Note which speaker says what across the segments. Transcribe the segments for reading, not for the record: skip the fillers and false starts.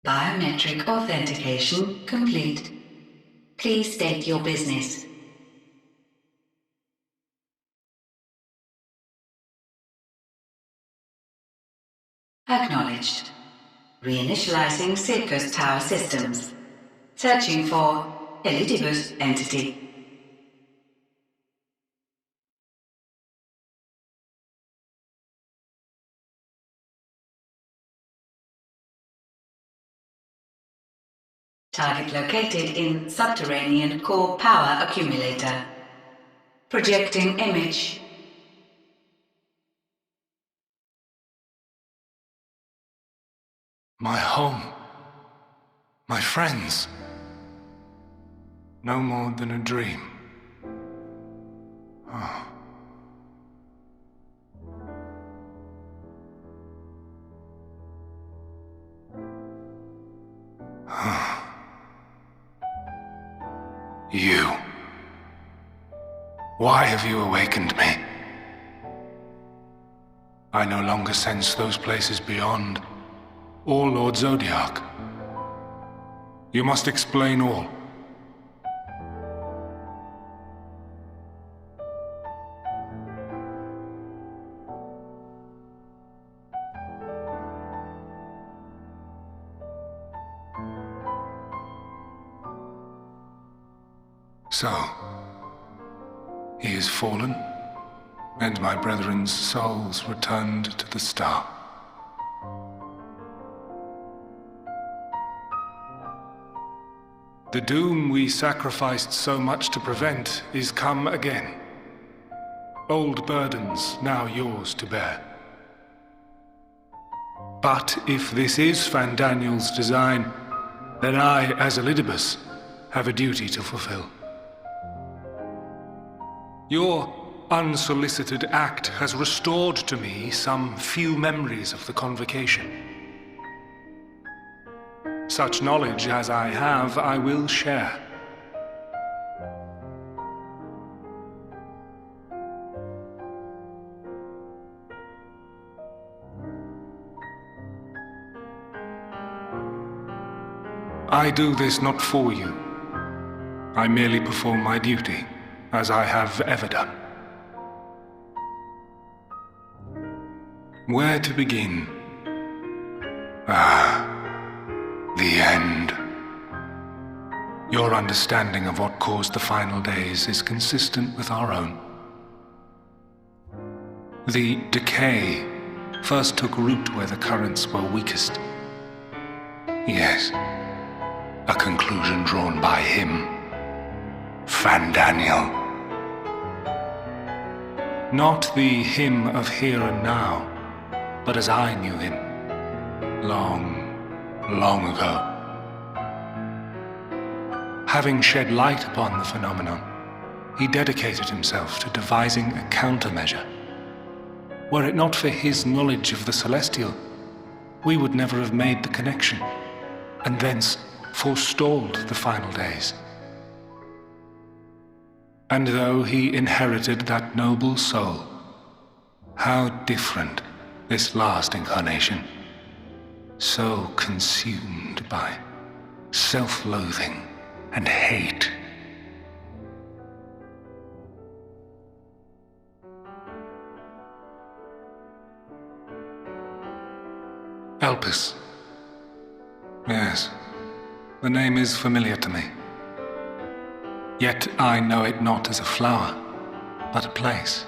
Speaker 1: Biometric authentication complete. Please state your business. Acknowledged. Reinitializing Circus Tower systems. Searching for Elidibus entity. Target located in subterranean core power accumulator. Projecting image.
Speaker 2: My home. My friends. No more than a dream. Oh. You. Why have you awakened me? I no longer sense those places beyond, or Lord Zodiac. You must explain all. So, he is fallen, and my brethren's souls returned to the star. The doom we sacrificed so much to prevent is come again. Old burdens now yours to bear. But if this is Fandaniel's design, then I, as Elidibus, have a duty to fulfill. Your unsolicited act has restored to me some few memories of the convocation. Such knowledge as I have, I will share. I do this not for you. I merely perform my duty, as I have ever done. Where to begin? The end. Your understanding of what caused the final days is consistent with our own. The decay first took root where the currents were weakest. Yes, a conclusion drawn by him, Fandaniel. Not the him of here and now, but as I knew him, long ago. Having shed light upon the phenomenon, he dedicated himself to devising a countermeasure. Were it not for his knowledge of the celestial, we would never have made the connection, and thence forestalled the final days. And though he inherited that noble soul, how different this last incarnation, so consumed by self-loathing and hate. Elpis. Yes, the name is familiar to me. Yet I know it not as a flower, but a place.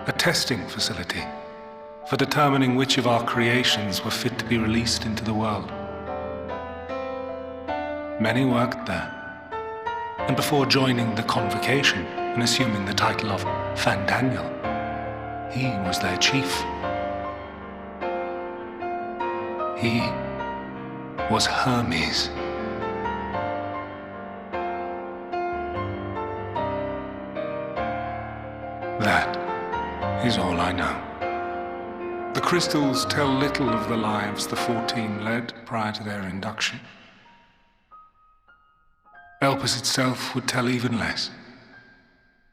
Speaker 2: A testing facility for determining which of our creations were fit to be released into the world. Many worked there, and before joining the convocation and assuming the title of Fandaniel, he was their chief. He was Hermes. That is all I know. The crystals tell little of the lives the 14 led prior to their induction. Elpis itself would tell even less.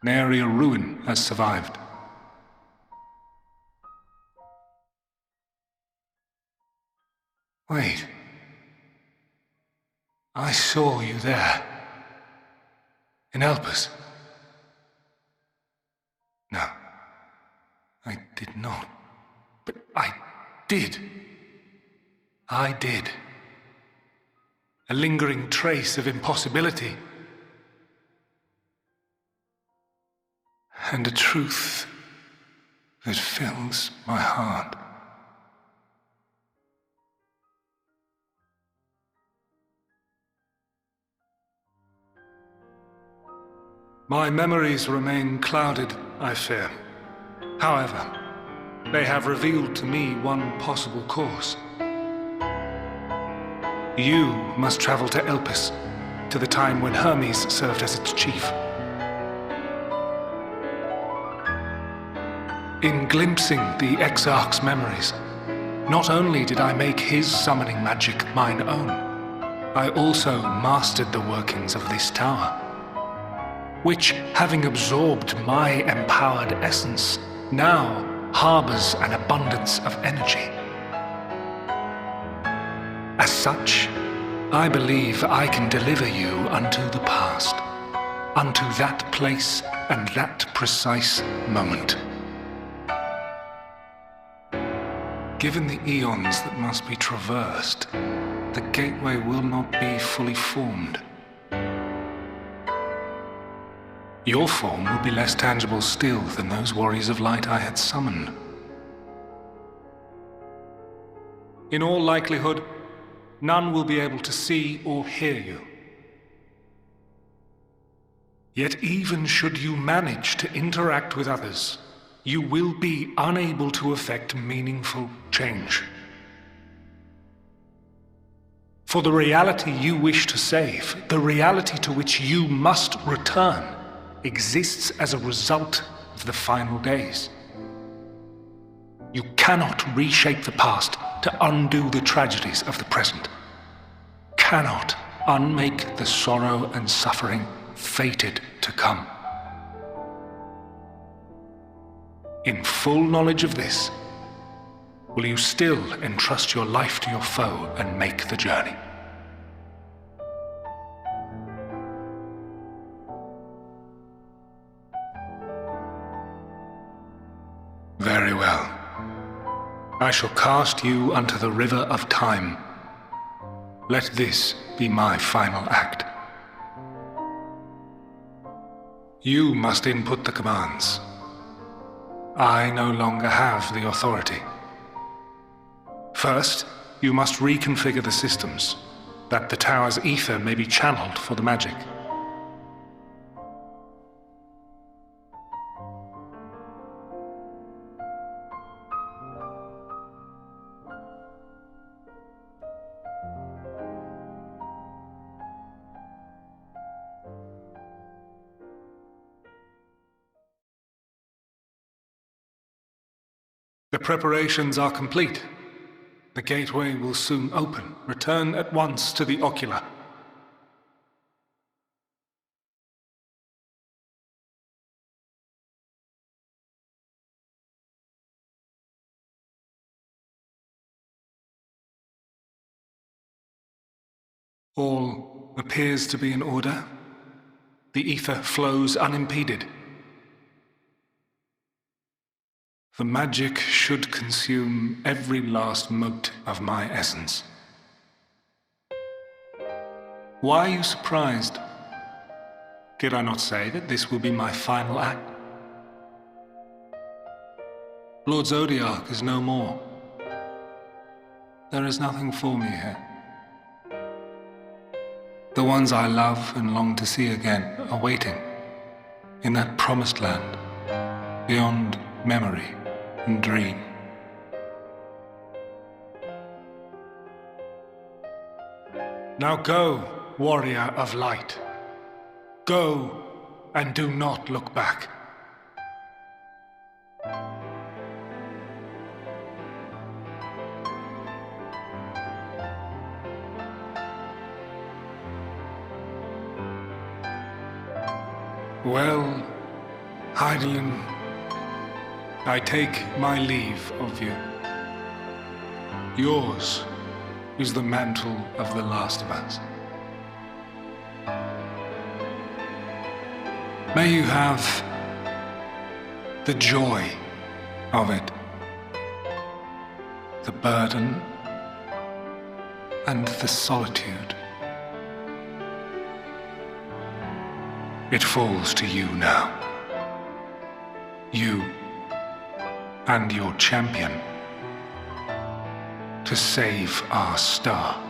Speaker 2: Nary a ruin has survived. Wait. I saw you there. In Elpis. No. I did not. But I did. I did. A lingering trace of impossibility. And a truth that fills my heart. My memories remain clouded, I fear. However, they have revealed to me one possible course. You must travel to Elpis, to the time when Hermes served as its chief. In glimpsing the Exarch's memories, not only did I make his summoning magic mine own, I also mastered the workings of this tower, which, having absorbed my empowered essence, now harbors an abundance of energy. As such, I believe I can deliver you unto the past, unto that place and that precise moment. Given the eons that must be traversed, the gateway will not be fully formed. Your form will be less tangible still than those warriors of light I had summoned. In all likelihood, none will be able to see or hear you. Yet even should you manage to interact with others, you will be unable to effect meaningful change. For the reality you wish to save, the reality to which you must return, exists as a result of the final days. You cannot reshape the past to undo the tragedies of the present. Cannot unmake the sorrow and suffering fated to come. In full knowledge of this, will you still entrust your life to your foe and make the journey? Very well. I shall cast you unto the river of time. Let this be my final act. You must input the commands. I no longer have the authority. First, you must reconfigure the systems, that the tower's ether may be channeled for the magic. The preparations are complete. The gateway will soon open. Return at once to the ocular. All appears to be in order. The ether flows unimpeded. The magic should consume every last mote of my essence. Why are you surprised? Did I not say that this will be my final act? Lord Zodiac is no more. There is nothing for me here. The ones I love and long to see again are waiting in that promised land, beyond memory and dream. Now go, warrior of light. Go and do not look back. Well, Heidelin, I take my leave of you. Yours is the mantle of the last of us. May you have the joy of it, the burden and the solitude. It falls to you now. You and your champion to save our star.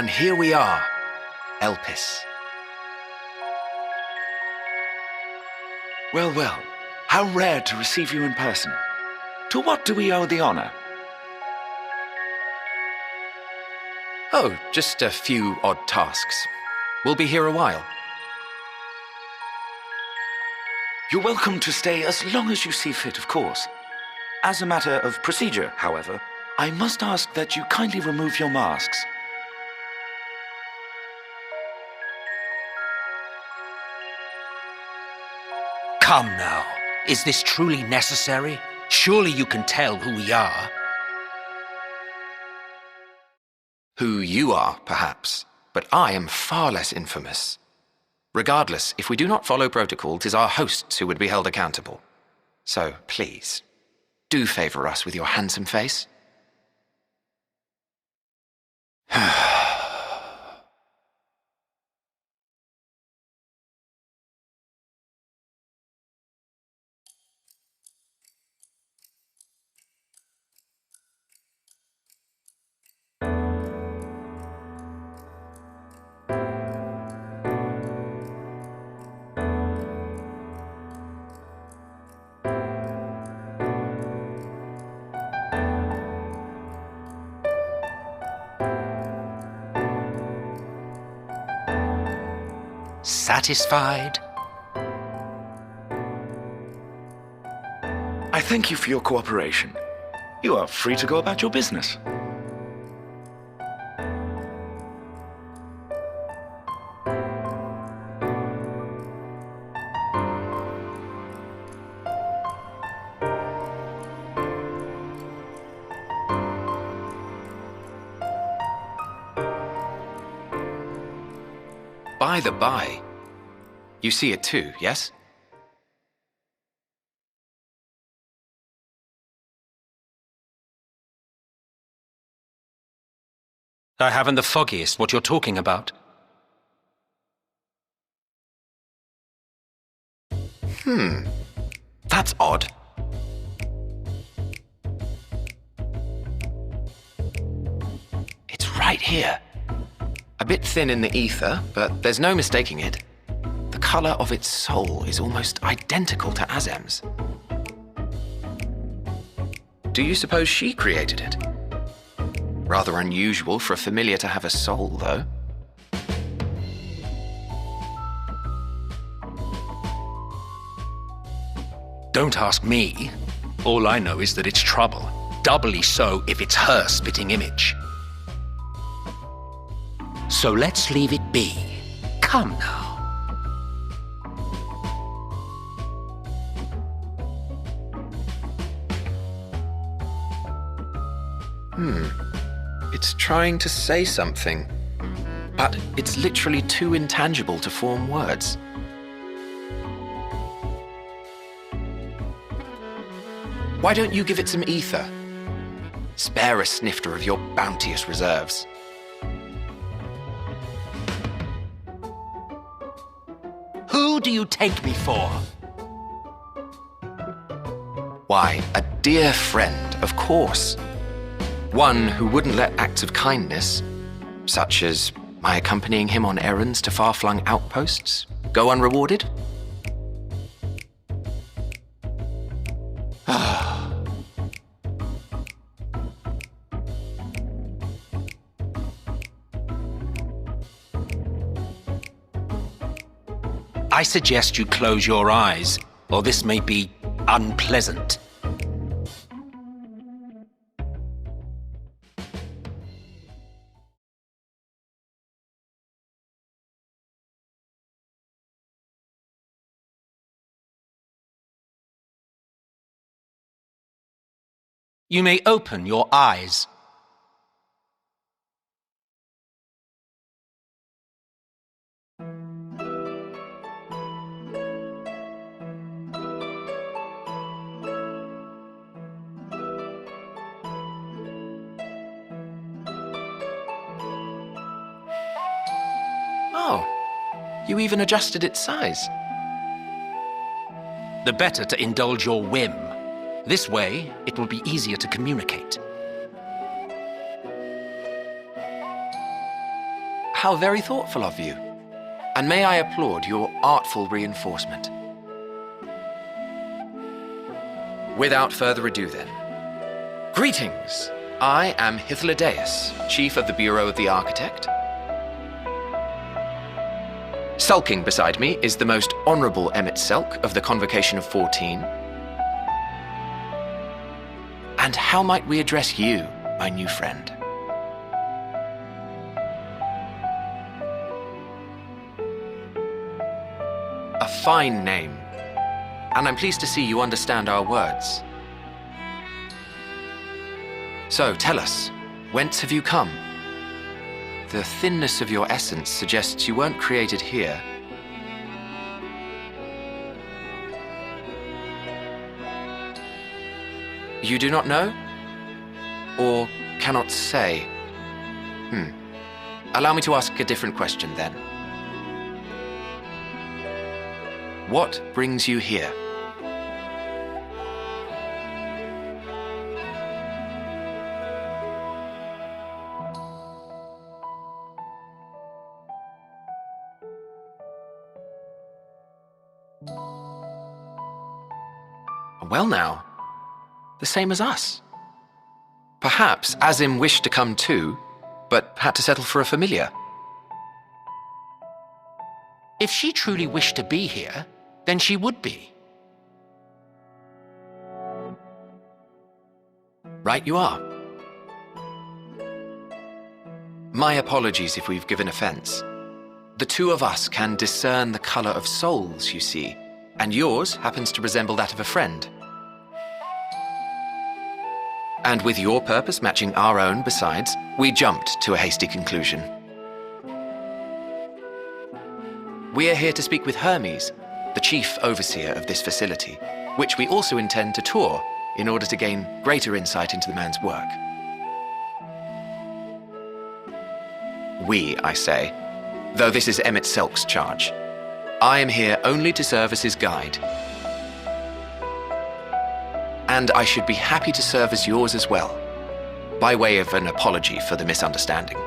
Speaker 3: And here we are, Elpis. Well, well, how rare to receive you in person. To what do we owe the honor?
Speaker 4: Oh, just a few odd tasks. We'll be here a while.
Speaker 3: You're welcome to stay as long as you see fit, of course. As a matter of procedure, however, I must ask that you kindly remove your masks.
Speaker 5: Come now, is this truly necessary? Surely you can tell who we are.
Speaker 4: Who you are, perhaps, but I am far less infamous. Regardless, if we do not follow protocol, 'tis our hosts who would be held accountable. So, please, do favor us with your handsome face.
Speaker 5: Satisfied?
Speaker 3: I thank you for your cooperation. You are free to go about your business.
Speaker 4: By the by, you see it too, yes?
Speaker 5: I haven't the foggiest what you're talking about.
Speaker 4: That's odd. It's right here. A bit thin in the ether, but there's no mistaking it. The color of its soul is almost identical to Azem's. Do you suppose she created it? Rather unusual for a familiar to have a soul, though.
Speaker 5: Don't ask me. All I know is that it's trouble. Doubly so if it's her spitting image. So let's leave it be. Come now.
Speaker 4: It's trying to say something, but it's literally too intangible to form words. Why don't you give it some ether? Spare a snifter of your bounteous reserves.
Speaker 5: Who do you take me for?
Speaker 4: Why, a dear friend, of course. One who wouldn't let acts of kindness, such as my accompanying him on errands to far-flung outposts, go unrewarded?
Speaker 5: I suggest you close your eyes, or this may be unpleasant. You may open your eyes.
Speaker 4: Oh, you even adjusted its size.
Speaker 5: The better to indulge your whim. This way, it will be easier to communicate.
Speaker 4: How very thoughtful of you. And may I applaud your artful reinforcement. Without further ado then. Greetings! I am Hythlodaeus, Chief of the Bureau of the Architect. Sulking beside me is the most honorable Emmett Selk of the Convocation of 14. And how might we address you, my new friend? A fine name, and I'm pleased to see you understand our words. So, tell us, whence have you come? The thinness of your essence suggests you weren't created here. You do not know? Or cannot say? Allow me to ask a different question then. What brings you here? Well now, the same as us. Perhaps Azim wished to come too, but had to settle for a familiar.
Speaker 5: If she truly wished to be here, then she would be.
Speaker 4: Right you are. My apologies if we've given offense. The two of us can discern the color of souls, you see, and yours happens to resemble that of a friend. And with your purpose matching our own besides, we jumped to a hasty conclusion. We are here to speak with Hermes, the chief overseer of this facility, which we also intend to tour in order to gain greater insight into the man's work. We, I say, though this is Emmett Selk's charge. I am here only to serve as his guide. And I should be happy to serve as yours as well, by way of an apology for the misunderstanding.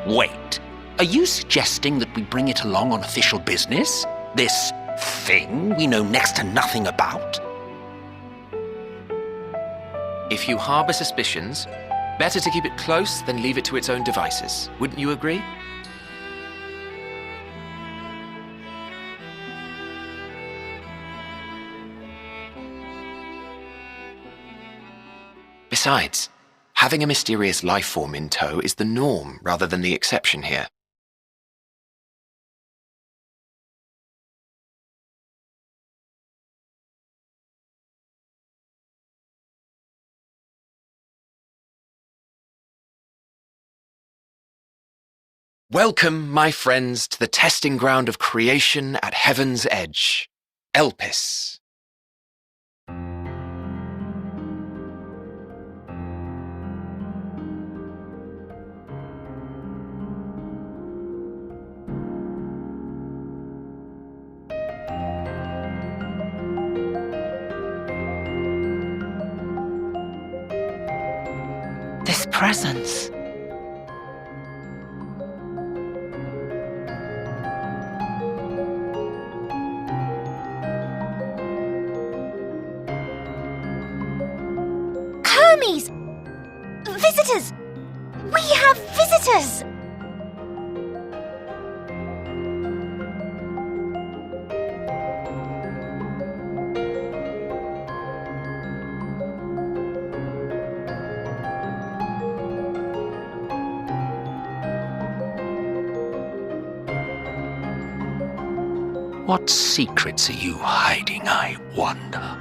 Speaker 5: Wait, are you suggesting that we bring it along on official business? This thing we know next to nothing about?
Speaker 4: If you harbor suspicions, better to keep it close than leave it to its own devices. Wouldn't you agree? Besides, having a mysterious life form in tow is the norm rather than the exception here. Welcome, my friends, to the testing ground of creation at Heaven's Edge, Elpis.
Speaker 5: This presence.
Speaker 6: Hermes! Visitors! We have visitors!
Speaker 5: What secrets are you hiding, I wonder?